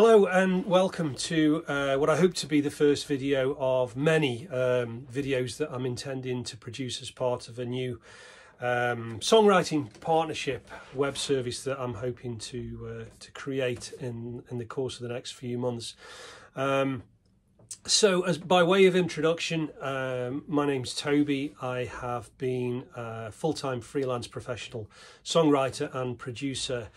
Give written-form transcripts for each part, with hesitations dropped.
Hello and welcome to what I hope to be the first video of many videos that I'm intending to produce as part of a new songwriting partnership web service that I'm hoping to create in the course of the next few months. So as by way of introduction, my name's Toby. I have been a full-time freelance professional songwriter and producer.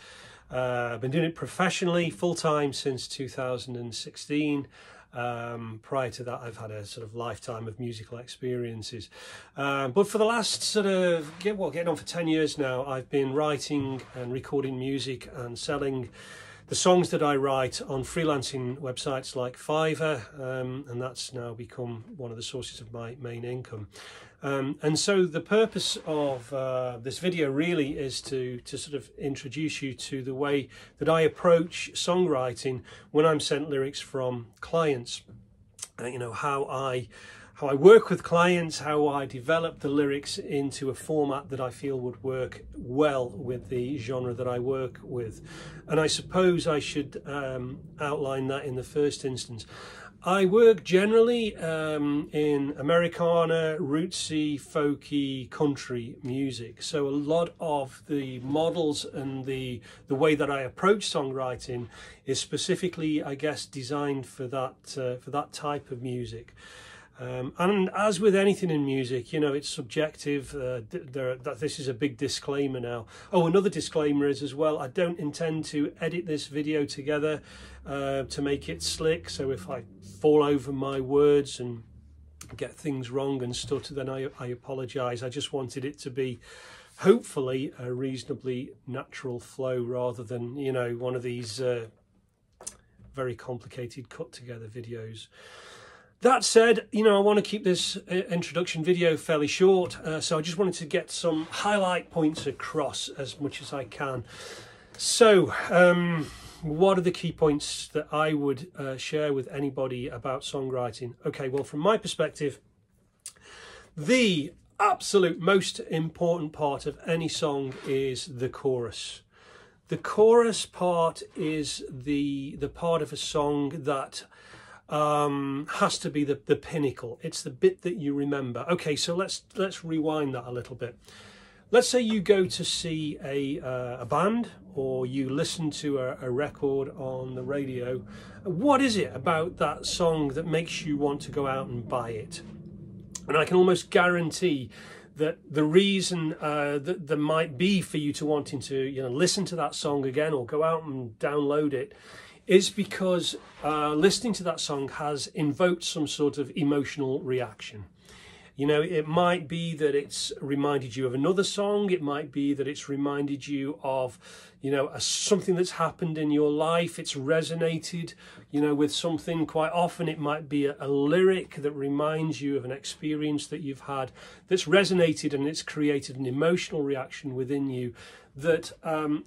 I've been doing it professionally full-time since 2016. Prior to that, I've had a sort of lifetime of musical experiences. But for the last sort of, getting on for 10 years now, I've been writing and recording music and selling the songs that I write on freelancing websites like Fiverr, and that's now become one of the sources of my main income. And so the purpose of this video really is to sort of introduce you to the way that I approach songwriting when I'm sent lyrics from clients. You know, how I work with clients, how I develop the lyrics into a format that I feel would work well with the genre that I work with. And I suppose I should outline that in the first instance. I work generally in Americana, rootsy, folky, country music. So a lot of the models and the way that I approach songwriting is specifically, I guess, designed for that type of music. And as with anything in music, you know, it's subjective. This is a big disclaimer now. Oh, another disclaimer is as well, I don't intend to edit this video together to make it slick. So if I fall over my words and get things wrong and stutter, then I apologise. I just wanted it to be hopefully a reasonably natural flow rather than, you know, one of these very complicated cut together videos. That said, you know, I want to keep this introduction video fairly short, so I just wanted to get some highlight points across as much as I can. So, what are the key points that I would share with anybody about songwriting? Okay, well, from my perspective, the absolute most important part of any song is the chorus. The chorus part is the part of a song that has to be the pinnacle. It's the bit that you remember. Okay, so let's rewind that a little bit. Let's say you go to see a band, or you listen to a record on the radio. What is it about that song that makes you want to go out and buy it? And I can almost guarantee that the reason that there might be for you to wanting to, you know, listen to that song again or go out and download it is because listening to that song has invoked some sort of emotional reaction. You know, it might be that it's reminded you of another song. It might be that it's reminded you of, you know, something that's happened in your life. It's resonated, you know, with something. Quite often it might be a lyric that reminds you of an experience that you've had that's resonated, and it's created an emotional reaction within you that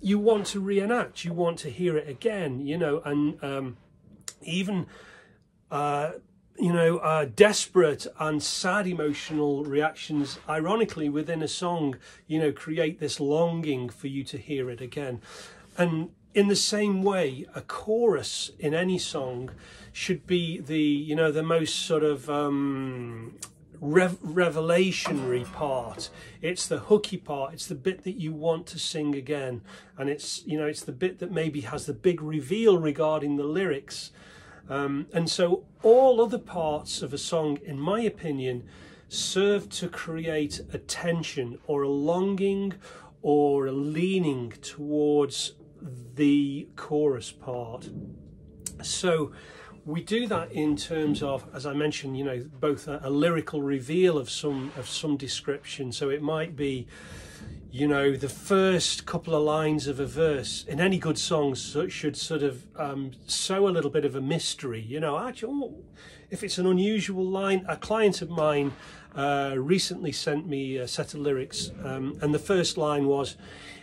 you want to reenact. You want to hear it again, you know, and even you know, desperate and sad emotional reactions, ironically, within a song, you know, create this longing for you to hear it again. And in the same way, a chorus in any song should be the, you know, the most sort of revelationary part. It's the hooky part. It's the bit that you want to sing again. And it's, you know, it's the bit that maybe has the big reveal regarding the lyrics. And so all other parts of a song, in my opinion, serve to create a tension or a longing or a leaning towards the chorus part. So we do that in terms of, as I mentioned, you know, both a lyrical reveal of some description. So it might be, you know, the first couple of lines of a verse in any good song should sort of sow a little bit of a mystery. You know, actually, if it's an unusual line, a client of mine recently sent me a set of lyrics, and the first line was,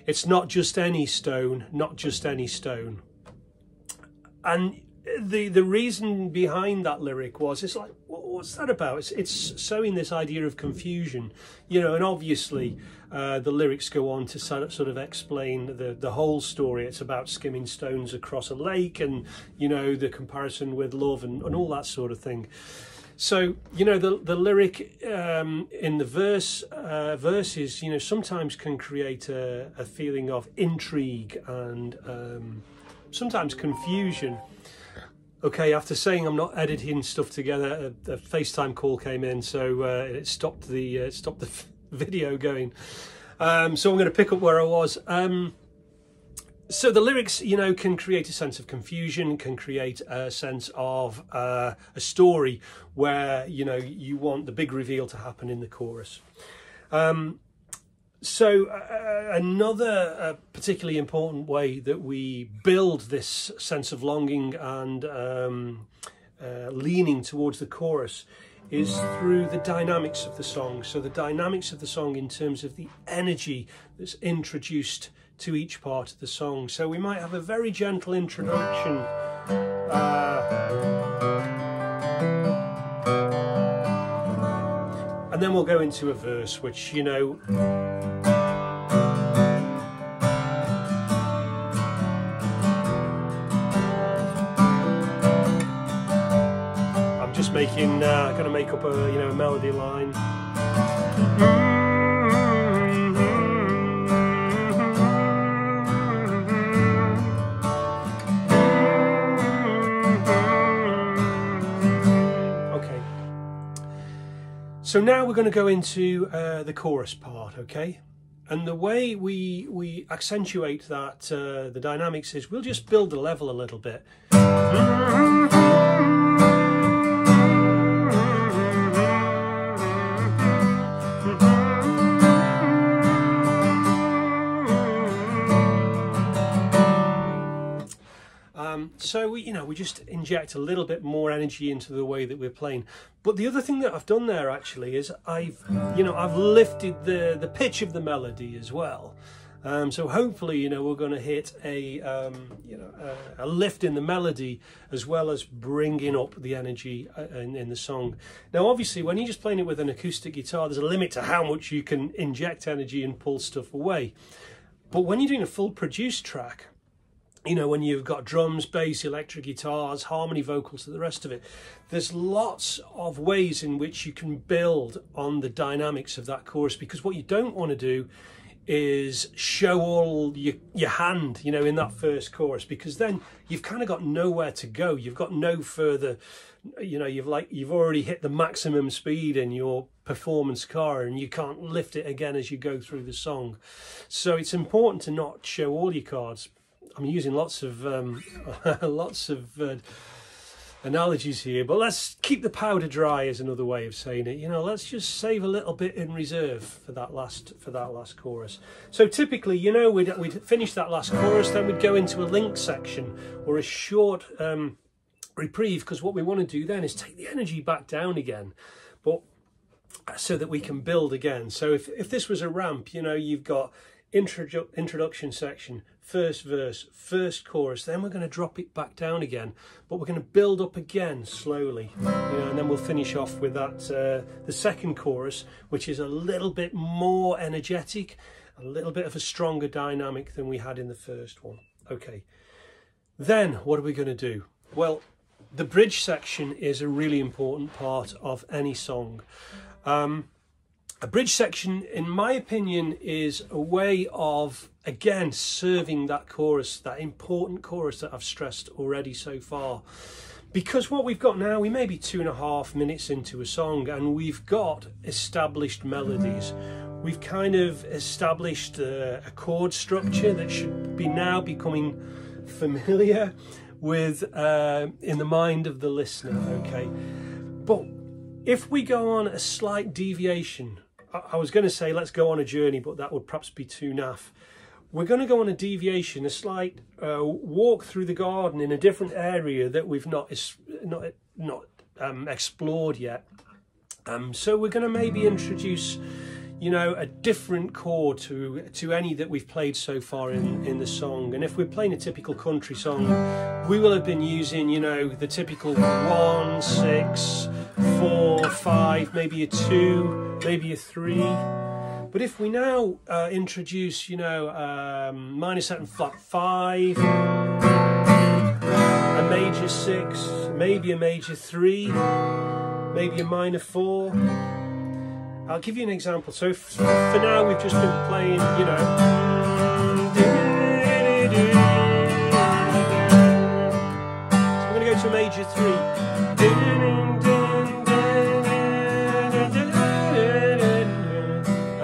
"It's not just any stone, not just any stone." And the reason behind that lyric was, it's like, what's that about? It's sowing this idea of confusion, you know, and obviously the lyrics go on to sort of explain the whole story. It's about skimming stones across a lake, and, you know, the comparison with love and all that sort of thing. So, you know, the lyric in the verses, you know, sometimes can create a feeling of intrigue and sometimes confusion. Okay, after saying I'm not editing stuff together, a FaceTime call came in, so it stopped the video going. So I'm going to pick up where I was. So the lyrics, you know, can create a sense of confusion, can create a sense of a story where, you know, you want the big reveal to happen in the chorus. So another particularly important way that we build this sense of longing and leaning towards the chorus is through the dynamics of the song. So the dynamics of the song in terms of the energy that's introduced to each part of the song. So we might have a very gentle introduction. And then we'll go into a verse, which, you know, I'm just making, gonna make up a, you know, a melody line. So now we're going to go into the chorus part, okay? And the way we accentuate that, the dynamics, is we'll just build the level a little bit. So we, you know, we just inject a little bit more energy into the way that we're playing. But the other thing that I've done there actually is I've lifted the pitch of the melody as well. So hopefully, you know, we're going to hit a lift in the melody as well as bringing up the energy in the song. Now, obviously, when you're just playing it with an acoustic guitar, there's a limit to how much you can inject energy and pull stuff away. But when you're doing a full produced track, you know, when you've got drums, bass, electric guitars, harmony vocals, and the rest of it, there's lots of ways in which you can build on the dynamics of that chorus, because what you don't want to do is show all your hand, you know, in that first chorus, because then you've kind of got nowhere to go. You've got no further, you know, you've already hit the maximum speed in your performance car and you can't lift it again as you go through the song. So it's important to not show all your cards. I'm using lots of analogies here, but let's keep the powder dry is another way of saying it. You know, let's just save a little bit in reserve for that last chorus. So typically, you know, we'd finish that last chorus, then we'd go into a link section or a short reprieve, because what we want to do then is take the energy back down again, but so that we can build again. So if this was a ramp, you know, you've got introduction section, first verse, first chorus, then we're going to drop it back down again, but we're going to build up again slowly, you know, and then we'll finish off with that the second chorus, which is a little bit more energetic, a little bit of a stronger dynamic than we had in the first one. Okay, then what are we going to do? Well, the bridge section is a really important part of any song. A bridge section, in my opinion, is a way of, again, serving that chorus, that important chorus that I've stressed already so far. Because what we've got now, we may be 2.5 minutes into a song and we've got established melodies. We've kind of established a chord structure that should be now becoming familiar with in the mind of the listener, okay? But if we go on a slight deviation, I was going to say let's go on a journey, but that would perhaps be too naff. We're going to go on a deviation, a slight walk through the garden in a different area that we've not explored yet. So we're going to maybe introduce, you know, a different chord to any that we've played so far in the song. And if we're playing a typical country song, we will have been using, you know, the typical 1, 6, 4, 5, maybe a 2, maybe a 3. But if we now introduce, you know, minor 7 flat 5, a major 6, maybe a major 3, maybe a minor 4. I'll give you an example. So for now we've just been playing, you know, so I'm going to go to a major 3,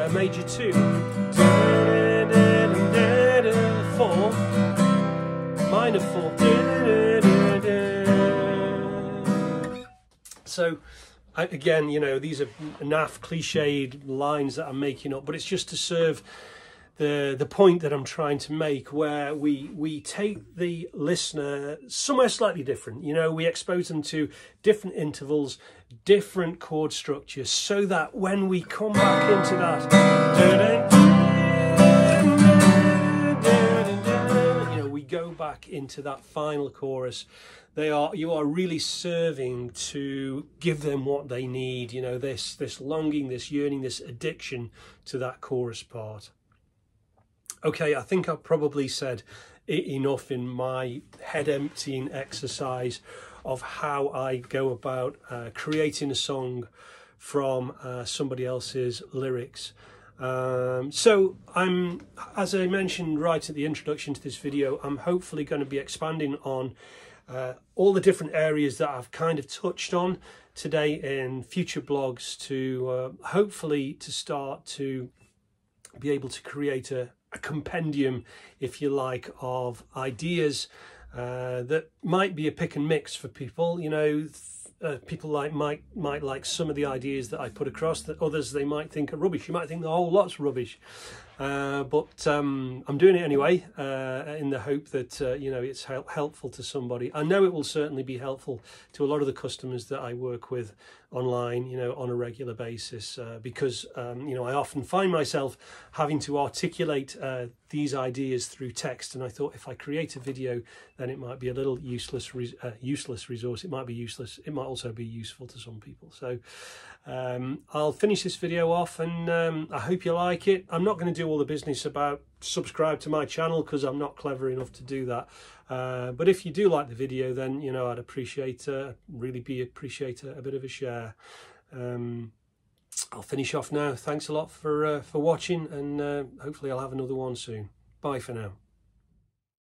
a major 2, 4, minor 4. So again, you know, these are naff cliched lines that I'm making up, but it's just to serve the point that I'm trying to make, where we take the listener somewhere slightly different. You know, we expose them to different intervals, different chord structures, so that when we come back into that, you know, we go back into that final chorus. You are really serving to give them what they need, you know, this longing, this yearning, this addiction to that chorus part. Okay, I think I've probably said enough in my head emptying exercise of how I go about creating a song from somebody else's lyrics. So as I mentioned right at the introduction to this video, I'm hopefully going to be expanding on all the different areas that I've kind of touched on today in future blogs, to hopefully to start to be able to create a compendium, if you like, of ideas that might be a pick and mix for people. You know, people might like some of the ideas that I put across, that others they might think are rubbish. You might think the whole lot's rubbish. But I'm doing it anyway, in the hope that you know, it's helpful to somebody. I know it will certainly be helpful to a lot of the customers that I work with online, you know, on a regular basis, because you know, I often find myself having to articulate these ideas through text, and I thought if I create a video, then it might be a little useless resource. It might be useless. It might also be useful to some people. So I'll finish this video off, and I hope you like it. I'm not going to do all the business about subscribe to my channel, because I'm not clever enough to do that. But if you do like the video, then, you know, I'd appreciate really appreciate a bit of a share. I'll finish off now. Thanks a lot for watching, and hopefully I'll have another one soon. Bye for now.